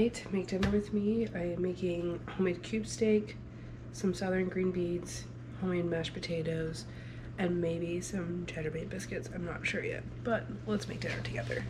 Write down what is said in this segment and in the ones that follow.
tonight, make dinner with me. I am making homemade cube steak, some southern green beans, homemade mashed potatoes, and maybe some cheddar bay biscuits. I'm not sure yet, but let's make dinner together.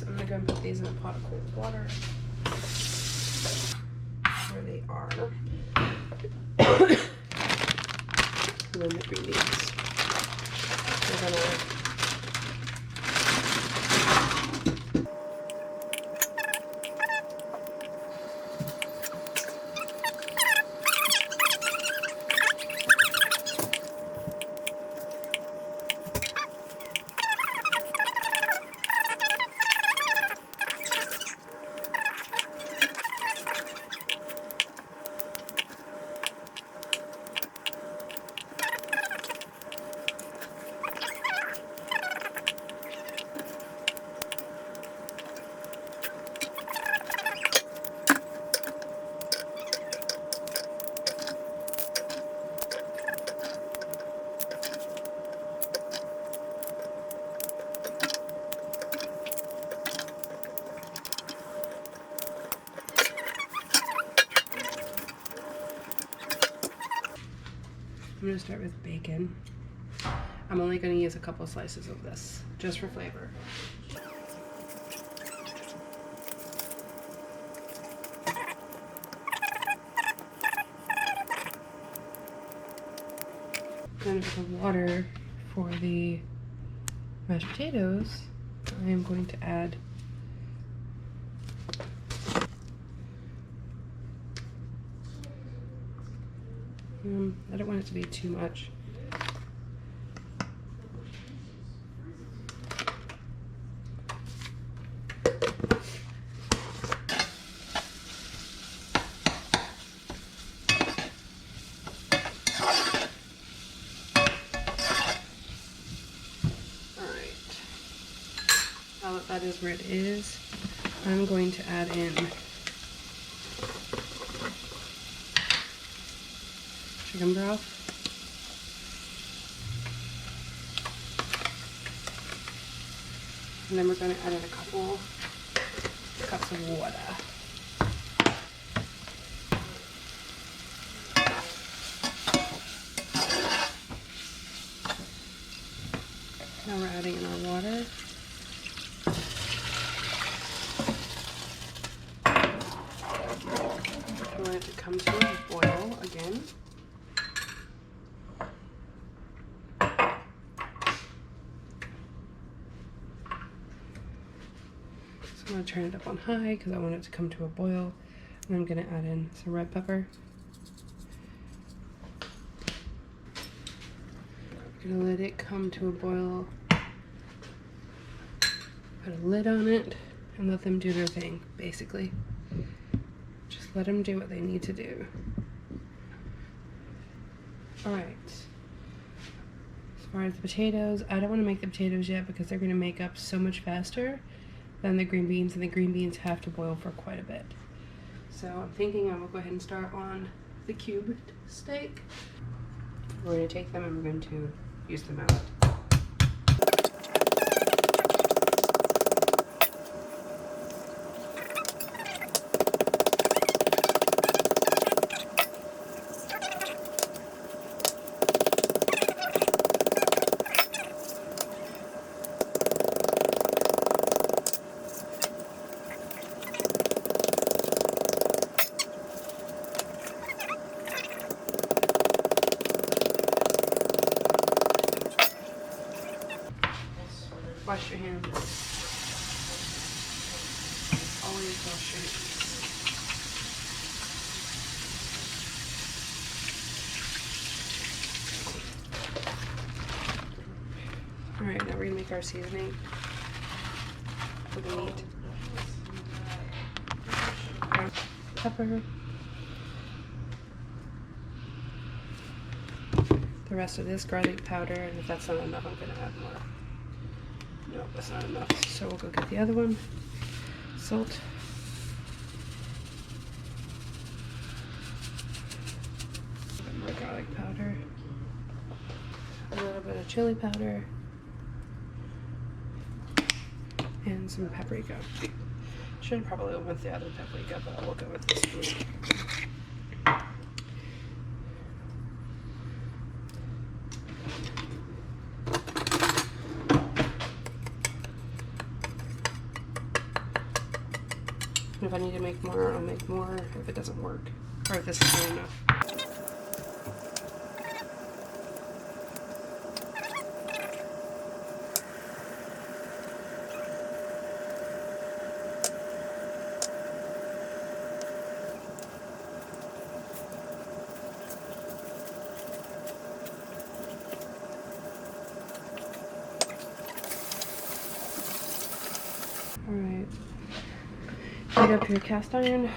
I'm gonna go and put these in a pot of cold water. Where they are. And then the green beans. We're gonna I'm gonna start with bacon. I'm only gonna use a couple slices of this, just for flavor. Then for the water for the mashed potatoes, I am going to add I don't want it to be too much. Alright. Now that that is where it is, I'm going to add in chicken broth. And then we're going to add in a couple cups of water. Now we're adding in our water. We want it to come to a boil again. I'm going to turn it up on high because I want it to come to a boil. And I'm going to add in some red pepper. I'm going to let it come to a boil. Put a lid on it and let them do their thing, basically. Just let them do what they need to do. Alright. As far as the potatoes, I don't want to make the potatoes yet because they're going to make up so much faster than the green beans, and the green beans have to boil for quite a bit. So I'm thinking I will go ahead and start on the cubed steak. We're going to take them and we're going to use them out. always go straight. Alright, now we're gonna make our seasoning for the meat. Pepper. The rest of this garlic powder, and if that's not enough, I'm gonna add more. No, that's not enough. So we'll go get the other one. Salt. A bit more garlic powder. A little bit of chili powder. And some paprika. Should probably have went the other paprika, but we'll go with this one. If I need to make more, I'll make more if it doesn't work. Or if this isn't enough. Alright. Heat up your cast iron.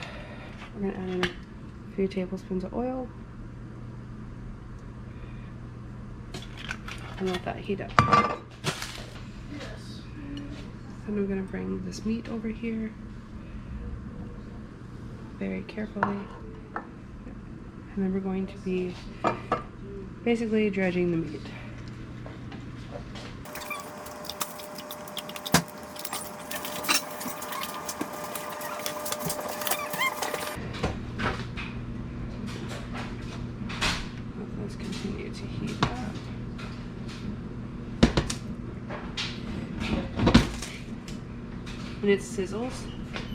We're going to add in a few tablespoons of oil. And let that heat up. Yes. And I'm going to bring this meat over here. Very carefully. And then we're going to be basically dredging the meat. Let's continue to heat up. When it sizzles,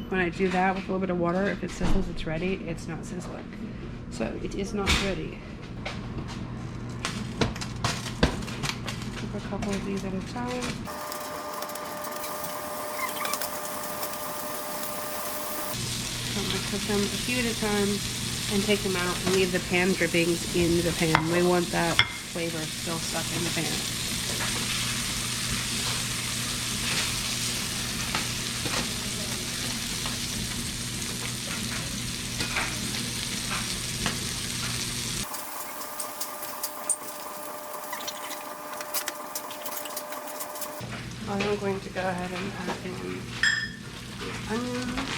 when I do that with a little bit of water, if it sizzles, it's ready. It's not sizzling. So it is not ready. Cook a couple of these at a time. I'm going to cook them a few at a time and take them out and leave the pan drippings in the pan. We want that flavor still stuck in the pan. I'm going to go ahead and add in the onions.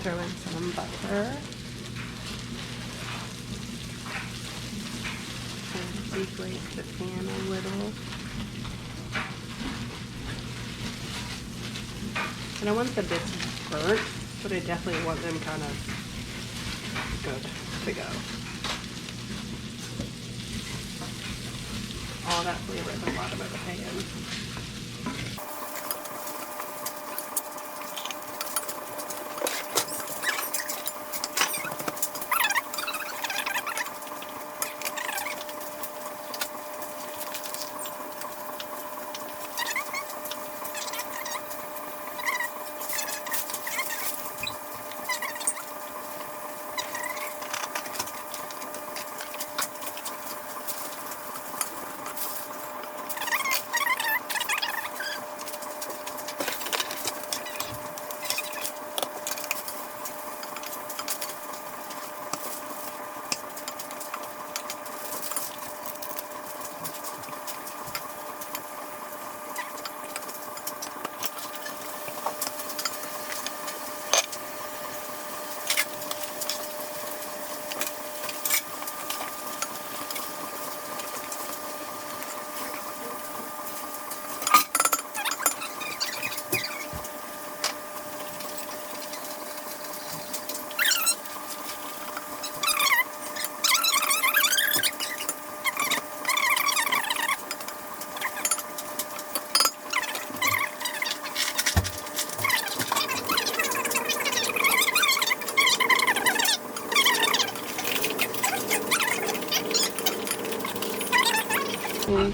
Throw in some butter. And deflate the pan a little. And I want the bits burnt, but I definitely want them kind of good to go. All that flavor at the bottom of the pan.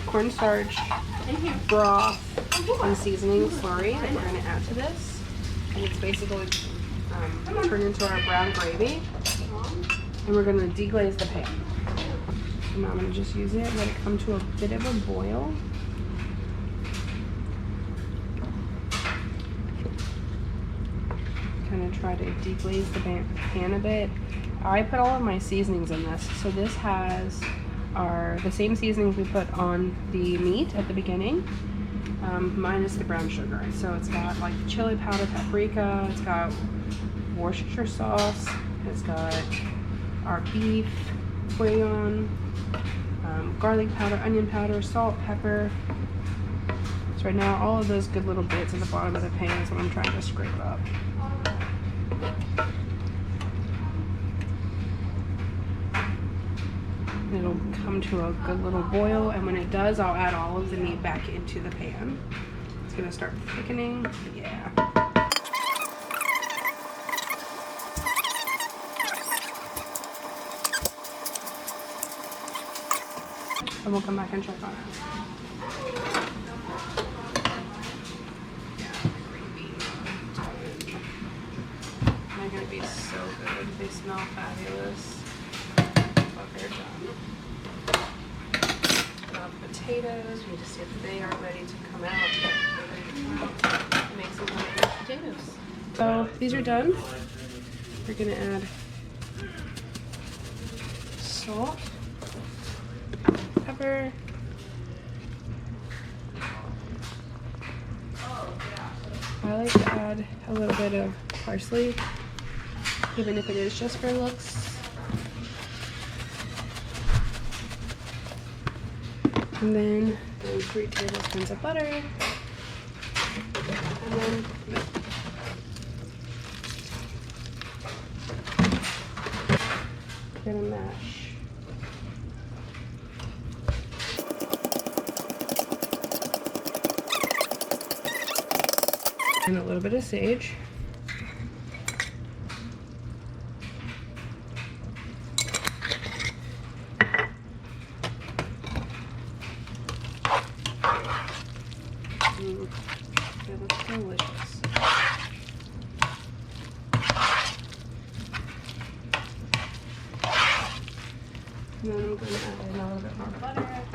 cornstarch broth and seasoning slurry that we're going to add to this. And it's basically turned into our brown gravy. And we're going to deglaze the pan. So now I'm going to just use it, let it come to a bit of a boil. Kind of try to deglaze the pan a bit. I put all of my seasonings in this. So this has the same seasonings we put on the meat at the beginning, minus the brown sugar. So it's got like chili powder, paprika, it's got Worcestershire sauce, it's got our beef bouillon, garlic powder, onion powder, salt, pepper. So right now all of those good little bits at the bottom of the pan is what I'm trying to scrape up. It'll come to a good little boil, and when it does, I'll add all of the meat back into the pan. It's gonna start thickening. Yeah. And we'll come back and check on it. Yeah, green beans. They're gonna be so good. They smell fabulous. They're done. Potatoes, we need to see if they are ready to come out. Make some potatoes. So these are done. We're gonna add salt, pepper, I like to add a little bit of parsley, even if it is just for looks. And then 3 tablespoons of butter. And then gonna mash. And a little bit of sage. That looks delicious. And then I'm going to add in a little bit more butter.